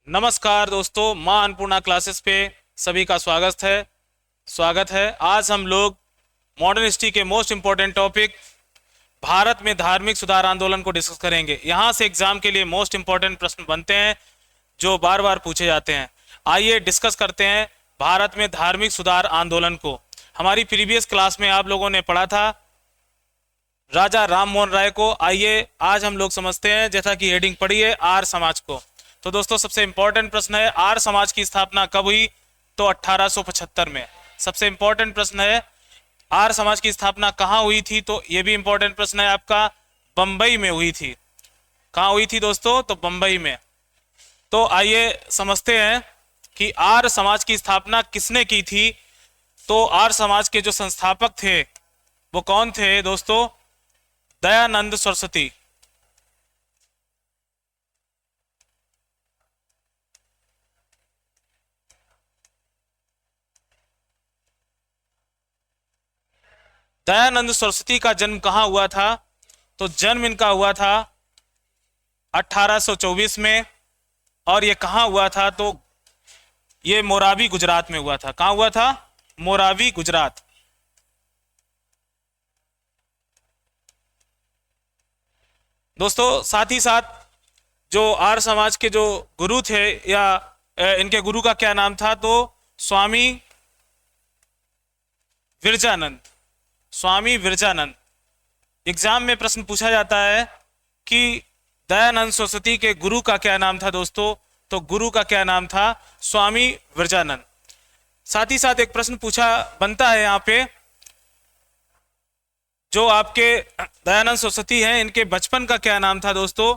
नमस्कार दोस्तों, माँ अन्नपूर्णा क्लासेस पे सभी का स्वागत है। आज हम लोग मॉडर्न हिस्ट्री के मोस्ट इम्पोर्टेंट टॉपिक भारत में धार्मिक सुधार आंदोलन को डिस्कस करेंगे। यहाँ से एग्जाम के लिए मोस्ट इम्पोर्टेंट प्रश्न बनते हैं जो बार बार पूछे जाते हैं। आइए डिस्कस करते हैं भारत में धार्मिक सुधार आंदोलन को। हमारी प्रीवियस क्लास में आप लोगों ने पढ़ा था राजा राम मोहन राय को। आइए आज हम लोग समझते हैं, जैसा कि हेडिंग पढ़ी है, आर्य समाज को। तो दोस्तों सबसे इंपॉर्टेंट प्रश्न है, आर्य समाज की स्थापना कब हुई? तो 1875 में। सबसे इंपॉर्टेंट प्रश्न है, आर्य समाज की स्थापना कहाँ हुई थी? तो ये भी इंपॉर्टेंट प्रश्न है आपका, बंबई में हुई थी। कहाँ हुई थी दोस्तों? तो बंबई में। तो आइए समझते हैं कि आर्य समाज की स्थापना किसने की थी। तो आर्य समाज के जो संस्थापक थे वो कौन थे दोस्तों? दयानंद सरस्वती। दयानंद सरस्वती का जन्म कहाँ हुआ था? तो जन्म इनका हुआ था 1824 में। और ये कहाँ हुआ था? तो ये मोरावी गुजरात में हुआ था। कहाँ हुआ था? मोरावी गुजरात। दोस्तों साथ ही साथ जो आर्य समाज के जो गुरु थे, या इनके गुरु का क्या नाम था? तो स्वामी विरजानंद। स्वामी विरजानंद। एग्जाम में प्रश्न पूछा जाता है कि दयानंद सरस्वती के गुरु का क्या नाम था दोस्तों? तो गुरु का क्या नाम था? स्वामी विरजानंद। साथ ही साथ एक प्रश्न पूछा बनता है यहाँ पे, जो आपके दयानंद सरस्वती हैं, इनके बचपन का क्या नाम था दोस्तों?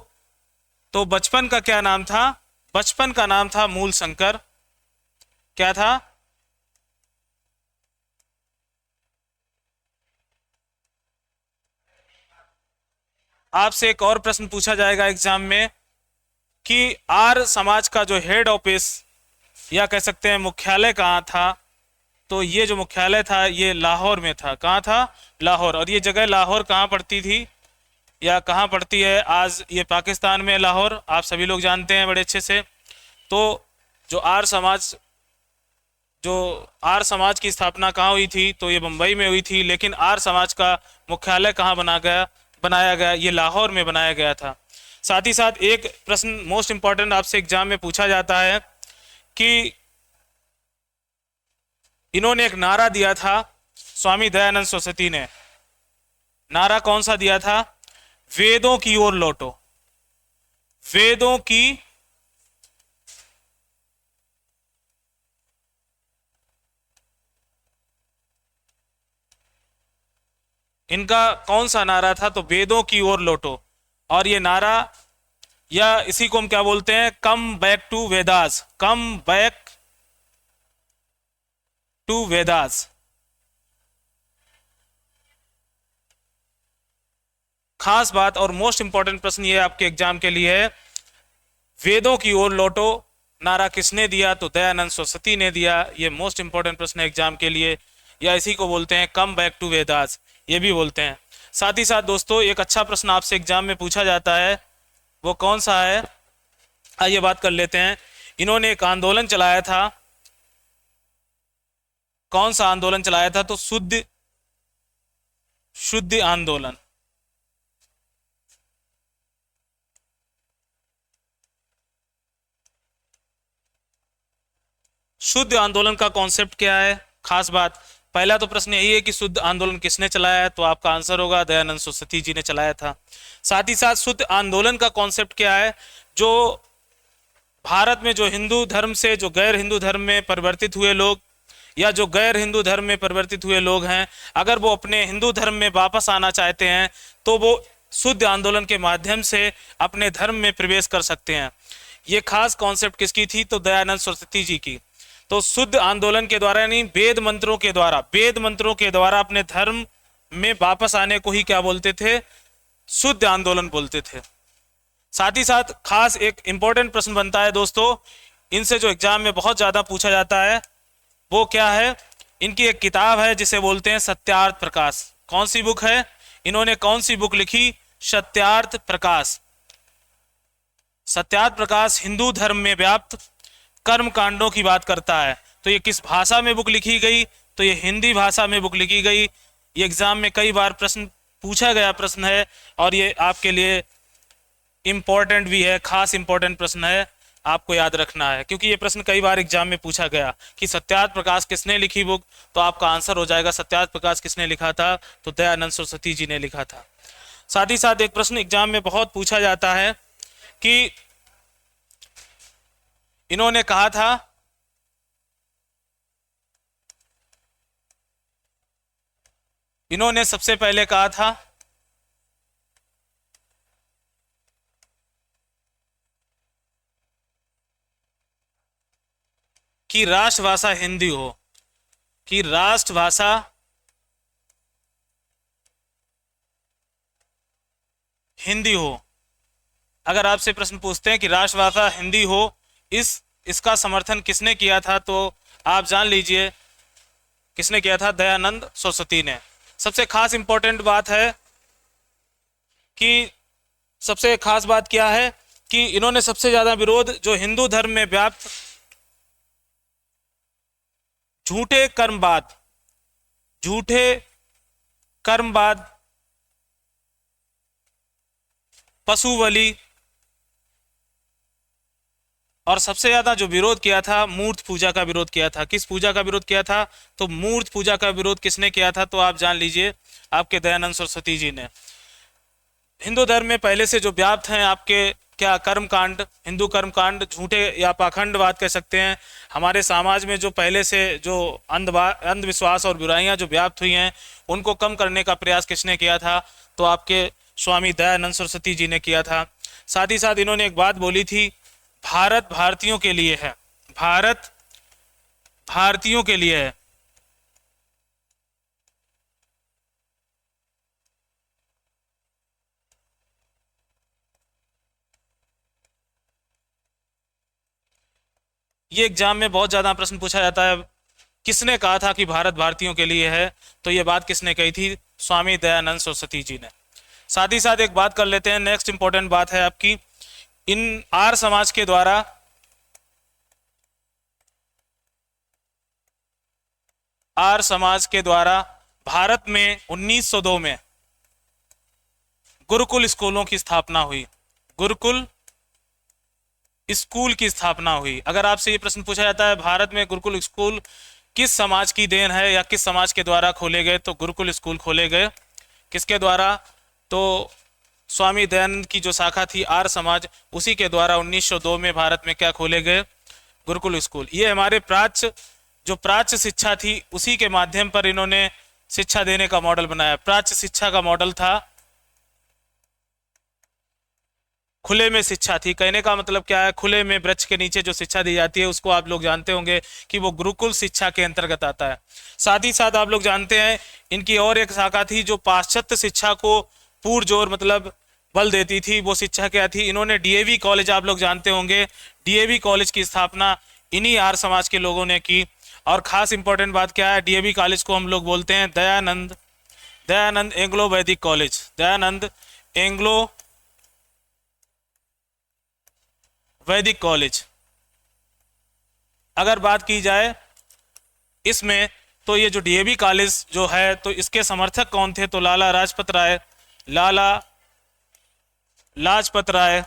तो बचपन का क्या नाम था? बचपन का नाम था मूल शंकर। क्या था? आपसे एक और प्रश्न पूछा जाएगा एग्जाम में कि आर्य समाज का जो हेड ऑफिस या कह सकते हैं मुख्यालय कहाँ था? तो ये जो मुख्यालय था ये लाहौर में था। कहाँ था? लाहौर। और ये जगह लाहौर कहाँ पड़ती थी या कहाँ पड़ती है आज? ये पाकिस्तान में लाहौर, आप सभी लोग जानते हैं बड़े अच्छे से। तो जो आर्य समाज की स्थापना कहाँ हुई थी? तो ये मुंबई में हुई थी। लेकिन आर्य समाज का मुख्यालय कहाँ बनाया गया? ये लाहौर में बनाया गया था। साथ ही साथ एक प्रश्न मोस्ट इंपॉर्टेंट आपसे एग्जाम में पूछा जाता है कि इन्होंने एक नारा दिया था, स्वामी दयानंद सरस्वती ने। नारा कौन सा दिया था? वेदों की ओर लौटो। वेदों की इनका कौन सा नारा था? तो वेदों की ओर लौटो। और ये नारा, या इसी को हम क्या बोलते हैं? Come back to Vedas. Come back to Vedas. खास बात और मोस्ट इंपॉर्टेंट प्रश्न ये आपके एग्जाम के लिए है, वेदों की ओर लौटो नारा किसने दिया? तो दयानंद सरस्वती ने दिया। ये मोस्ट इंपॉर्टेंट प्रश्न है एग्जाम के लिए। या इसी को बोलते हैं कम बैक टू वेदास, ये भी बोलते हैं। साथ ही साथ दोस्तों एक अच्छा प्रश्न आपसे एग्जाम में पूछा जाता है, वो कौन सा है? आइए बात कर लेते हैं। इन्होंने एक आंदोलन चलाया था। कौन सा आंदोलन चलाया था? तो शुद्ध आंदोलन। शुद्ध आंदोलन का कॉन्सेप्ट क्या है? खास बात, पहला तो प्रश्न यही है कि शुद्ध आंदोलन किसने चलाया है? तो आपका आंसर होगा दयानंद सरस्वती जी ने चलाया था। साथ ही साथ शुद्ध आंदोलन का कॉन्सेप्ट क्या है? जो भारत में जो हिंदू धर्म से जो गैर हिंदू धर्म में परिवर्तित हुए लोग, या जो गैर हिंदू धर्म में परिवर्तित हुए लोग हैं, अगर वो अपने हिंदू धर्म में वापस आना चाहते हैं तो वो शुद्ध आंदोलन के माध्यम से अपने धर्म में प्रवेश कर सकते हैं। ये खास कॉन्सेप्ट किसकी थी? तो दयानंद सरस्वती जी की। तो शुद्ध आंदोलन के द्वारा, यानी वेद मंत्रों के द्वारा अपने धर्म में वापस आने को ही क्या बोलते थे? शुद्ध आंदोलन बोलते थे। साथ ही साथ खास एक इंपॉर्टेंट प्रश्न बनता है दोस्तों, इनसे जो एग्जाम में बहुत ज्यादा पूछा जाता है वो क्या है? इनकी एक किताब है जिसे बोलते हैं सत्यार्थ प्रकाश। कौन सी बुक है? इन्होंने कौन सी बुक लिखी? सत्यार्थ प्रकाश। सत्यार्थ प्रकाश हिंदू धर्म में व्याप्त कर्म कांडों की बात करता है। तो ये किस भाषा में बुक लिखी गई? तो ये हिंदी भाषा में बुक लिखी गई। ये एग्जाम में कई बार प्रश्न पूछा गया प्रश्न है और ये आपके लिए इम्पोर्टेंट भी है, खास इम्पोर्टेंट प्रश्न है, आपको याद रखना है, क्योंकि ये प्रश्न कई बार एग्जाम में पूछा गया कि सत्यार्थ प्रकाश किसने लिखी बुक। तो आपका आंसर हो जाएगा सत्यार्थ प्रकाश किसने लिखा था? तो दयानंद सरस्वती जी ने लिखा था। साथ ही साथ एक प्रश्न एग्जाम में बहुत पूछा जाता है कि इन्होंने कहा था इन्होंने सबसे पहले कहा था कि राष्ट्रभाषा हिंदी हो, कि राष्ट्रभाषा हिंदी हो। अगर आपसे प्रश्न पूछते हैं कि राष्ट्रभाषा हिंदी हो, इसका समर्थन किसने किया था? तो आप जान लीजिए किसने किया था? दयानंद सरस्वती ने। सबसे खास इंपॉर्टेंट बात है कि सबसे खास बात क्या है कि इन्होंने सबसे ज्यादा विरोध जो हिंदू धर्म में व्याप्त झूठे कर्मवाद, पशु बलि और सबसे ज्यादा जो विरोध किया था मूर्त पूजा का विरोध किया था। किस पूजा का विरोध किया था? तो मूर्त पूजा का विरोध किसने किया था? तो आप जान लीजिए आपके दयानंद सरस्वती जी ने। हिंदू धर्म में पहले से जो व्याप्त हैं आपके क्या कर्मकांड, हिंदू कर्मकांड, झूठे या पाखंडवाद कह सकते हैं, हमारे समाज में जो पहले से जो अंधविश्वास और बुराइयां जो व्याप्त हुई हैं उनको कम करने का प्रयास किसने किया था? तो आपके स्वामी दयानंद सरस्वती जी ने किया था। साथ ही साथ इन्होंने एक बात बोली थी, भारत भारतीयों के लिए है, भारत भारतीयों के लिए है। ये एग्जाम में बहुत ज्यादा प्रश्न पूछा जाता है, किसने कहा था कि भारत भारतीयों के लिए है? तो ये बात किसने कही थी? स्वामी दयानंद सरस्वती जी ने। साथ ही साथ एक बात कर लेते हैं, नेक्स्ट इंपॉर्टेंट बात है आपकी, इन आर्य समाज के द्वारा भारत में 1902 में गुरुकुल स्कूलों की स्थापना हुई। गुरुकुल स्कूल की स्थापना हुई। अगर आपसे ये प्रश्न पूछा जाता है भारत में गुरुकुल स्कूल किस समाज की देन है या किस समाज के द्वारा खोले गए, तो गुरुकुल स्कूल खोले गए किसके द्वारा? तो स्वामी दयानंद की जो शाखा थी आर्य समाज, उसी के द्वारा 1902 में भारत में क्या खोले गए? गुरुकुल स्कूल। ये हमारे प्राच्य शिक्षा थी, उसी के माध्यम पर इन्होंने शिक्षा देने का मॉडल बनाया। प्राच्य शिक्षा का मॉडल था खुले में शिक्षा थी। कहने का मतलब क्या है? खुले में वृक्ष के नीचे जो शिक्षा दी जाती है उसको आप लोग जानते होंगे कि वो गुरुकुल शिक्षा के अंतर्गत आता है। साथ ही साथ आप लोग जानते हैं इनकी और एक शाखा थी जो पाश्चात्य शिक्षा को पुरजोर मतलब बल देती थी। वो शिक्षा क्या थी? इन्होंने डीएवी कॉलेज, आप लोग जानते होंगे, डीएवी कॉलेज की स्थापना इन्हीं आर्य समाज के लोगों ने की। और खास इंपॉर्टेंट बात क्या है? डीएवी कॉलेज को हम लोग बोलते हैं दयानंद एंग्लो वैदिक कॉलेज, दयानंद एंग्लो वैदिक कॉलेज। अगर बात की जाए इसमें तो ये जो डीएवी कॉलेज जो है तो इसके समर्थक कौन थे? तो लाला लाजपत राय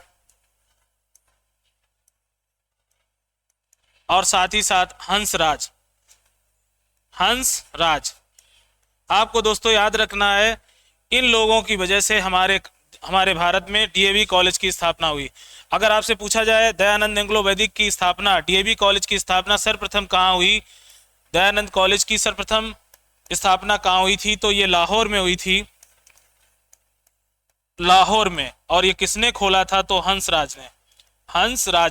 और साथ ही साथ हंसराज। आपको दोस्तों याद रखना है इन लोगों की वजह से हमारे भारत में डीएवी कॉलेज की स्थापना हुई। अगर आपसे पूछा जाए दयानंद एंग्लो वैदिक की स्थापना, डीएवी कॉलेज की स्थापना सर्वप्रथम कहाँ हुई? दयानंद कॉलेज की सर्वप्रथम स्थापना कहाँ हुई थी? तो ये लाहौर में हुई थी, लाहौर में। और ये किसने खोला था? तो हंसराज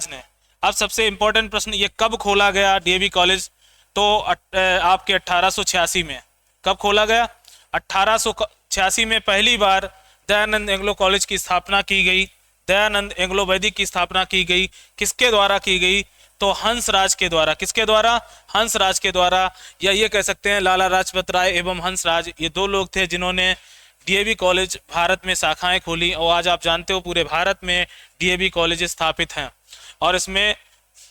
ने। अब सबसे इंपॉर्टेंट प्रश्न, ये कब खोला गया डीएवी कॉलेज? तो आपके 1886 में। कब खोला गया? 1886 में पहली बार दयानंद एंग्लो कॉलेज की स्थापना की गई, दयानंद एंग्लो वैदिक की स्थापना की गई। किसके द्वारा की गई? तो हंसराज के द्वारा। किसके द्वारा? हंसराज के द्वारा, या ये कह सकते हैं लाला लाजपत राय एवं हंसराज, ये दो लोग थे जिन्होंने डीएवी कॉलेज भारत में शाखाएं खोली और आज आप जानते हो पूरे भारत में डीएवी कॉलेज स्थापित हैं। और इसमें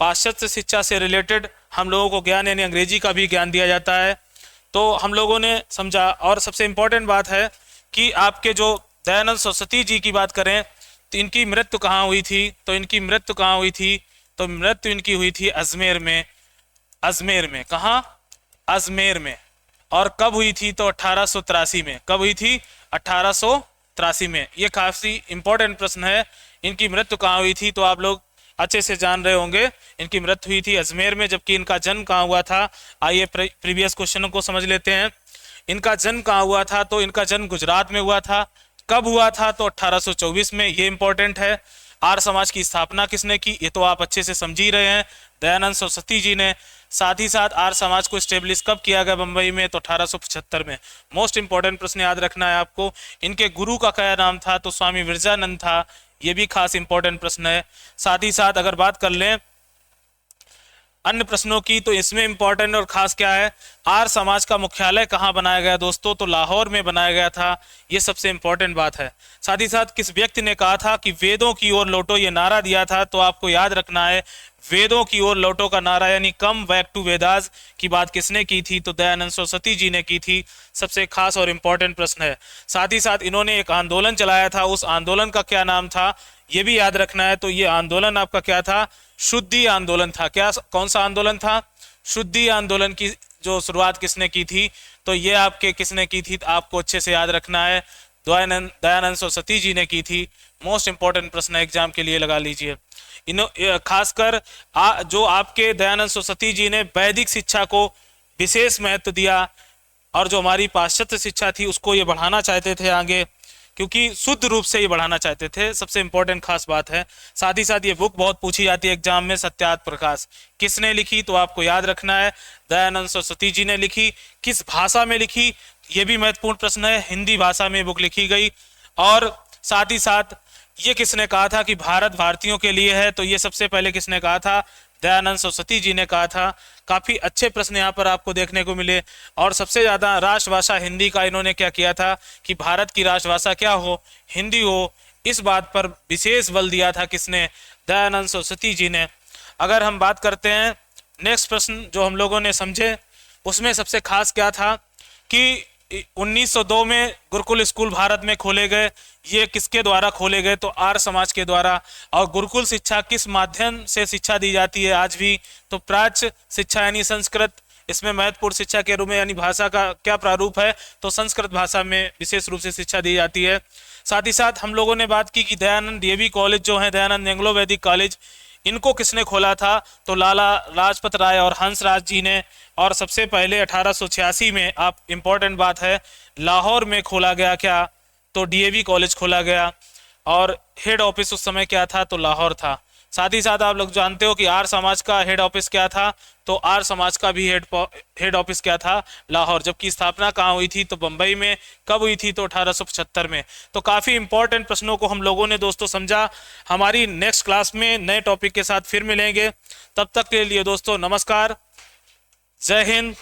पाश्चात्य शिक्षा से रिलेटेड हम लोगों को ज्ञान यानी अंग्रेजी का भी ज्ञान दिया जाता है। तो हम लोगों ने समझा। और सबसे इम्पोर्टेंट बात है कि आपके जो दयानंद सरस्वती जी की बात करें तो इनकी मृत्यु कहाँ हुई थी, तो इनकी मृत्यु कहाँ हुई थी, तो मृत्यु इनकी हुई थी अजमेर में। अजमेर में, कहाँ? अजमेर में। और कब हुई थी, तो 1883 में। कब हुई थी? 1883 में। ये काफ़ी इंपॉर्टेंट प्रश्न है। इनकी मृत्यु कहाँ हुई थी, तो आप लोग अच्छे से जान रहे होंगे। इनकी मृत्यु हुई थी अजमेर में, जबकि इनका जन्म कहाँ हुआ था? आइए प्रीवियस क्वेश्चनों को समझ लेते हैं। इनका जन्म कहाँ हुआ था, तो इनका जन्म गुजरात में हुआ था। कब हुआ था, तो 1824 में। ये इंपॉर्टेंट है। आर्य समाज की स्थापना किसने की, ये तो आप अच्छे से समझ ही रहे हैं, दयानंद सरस्वती जी ने। साथ ही साथ आर्य समाज को स्टेब्लिश कब किया गया बंबई में, तो 1875 में। मोस्ट इंपॉर्टेंट प्रश्न याद रखना है आपको। इनके गुरु का क्या नाम था, तो स्वामी विरजानंद था। ये भी खास इंपॉर्टेंट प्रश्न है। साथ ही साथ अगर बात कर लें अन्य प्रश्नों की, तो इसमें इंपॉर्टेंट और खास क्या है, आर्य समाज का मुख्यालय कहाँ बनाया गया दोस्तों, तो लाहौर में बनाया गया था। ये सबसे इंपॉर्टेंट बात है। साथ ही साथ किस व्यक्ति ने कहा था कि वेदों की ओर लौटो, ये नारा दिया था, तो आपको याद रखना है वेदों की ओर लौटो का नारा यानी कम बैक टू वेदास की बात किसने की थी, तो दयानंद सरस्वती जी ने की थी। सबसे खास और इंपॉर्टेंट प्रश्न है। साथ ही साथ इन्होंने एक आंदोलन चलाया था, उस आंदोलन का क्या नाम था, ये भी याद रखना है। तो ये आंदोलन आपका क्या था, शुद्धि आंदोलन था। क्या, कौन सा आंदोलन था? शुद्धि आंदोलन की जो शुरुआत किसने की थी, तो ये आपके किसने की थी, आपको अच्छे से याद रखना है, दयानंद सरस्वती जी ने की थी। मोस्ट इंपॉर्टेंट प्रश्न एग्जाम के लिए लगा लीजिए। खासकर जो आपके दयानंद सरस्वती जी ने वैदिक शिक्षा को विशेष महत्व दिया और जो हमारी पाश्चात्य शिक्षा थी उसको ये बढ़ाना चाहते थे आगे, क्योंकि शुद्ध रूप से ये बढ़ाना चाहते थे। सबसे इंपॉर्टेंट खास बात है। साथ ही साथ ये बुक बहुत पूछी जाती है एग्जाम में, सत्यार्थ प्रकाश किसने लिखी, तो आपको याद रखना है दयानंद सरस्वती जी ने लिखी। किस भाषा में लिखी, ये भी महत्वपूर्ण प्रश्न है। हिंदी भाषा में बुक लिखी गई। और साथ ही साथ ये किसने कहा था कि भारत भारतीयों के लिए है, तो ये सबसे पहले किसने कहा था, दयानंद सरस्वती जी ने कहा था। काफी अच्छे प्रश्न यहाँ पर आपको देखने को मिले। और सबसे ज्यादा राष्ट्रभाषा हिंदी का इन्होंने क्या किया था कि भारत की राष्ट्रभाषा क्या हो, हिंदी हो। इस बात पर विशेष बल दिया था किसने, दयानंद सरस्वती जी ने। अगर हम बात करते हैं नेक्स्ट प्रश्न जो हम लोगों ने समझे, उसमें सबसे खास क्या था कि 1902 में गुरुकुल स्कूल भारत में खोले गए। ये किसके द्वारा खोले गए, तो आर्य समाज के द्वारा। और गुरुकुल शिक्षा किस माध्यम से शिक्षा दी जाती है आज भी, तो प्राच्य शिक्षा यानी संस्कृत। इसमें महत्वपूर्ण शिक्षा के रूप में यानी भाषा का क्या प्रारूप है, तो संस्कृत भाषा में विशेष रूप से शिक्षा दी जाती है। साथ ही साथ हम लोगों ने बात की कि दयानंद डीएवी कॉलेज जो है, दयानंद एंग्लो वैदिक कॉलेज, इनको किसने खोला था, तो लाला लाजपत राय और हंसराज जी ने। और सबसे पहले 1886 में, आप इंपॉर्टेंट बात है, लाहौर में खोला गया क्या, तो डीएवी कॉलेज खोला गया। और हेड ऑफिस उस समय क्या था, तो लाहौर था। साथ ही साथ आप लोग जानते हो कि आर्य समाज का हेड ऑफिस क्या था, तो आर्य समाज का भी हेड ऑफिस क्या था, लाहौर। जबकि स्थापना कहाँ हुई थी, तो बंबई में। कब हुई थी, तो 1875 में। तो काफ़ी इंपॉर्टेंट प्रश्नों को हम लोगों ने दोस्तों समझा। हमारी नेक्स्ट क्लास में नए टॉपिक के साथ फिर मिलेंगे। तब तक के लिए दोस्तों नमस्कार, जय हिंद।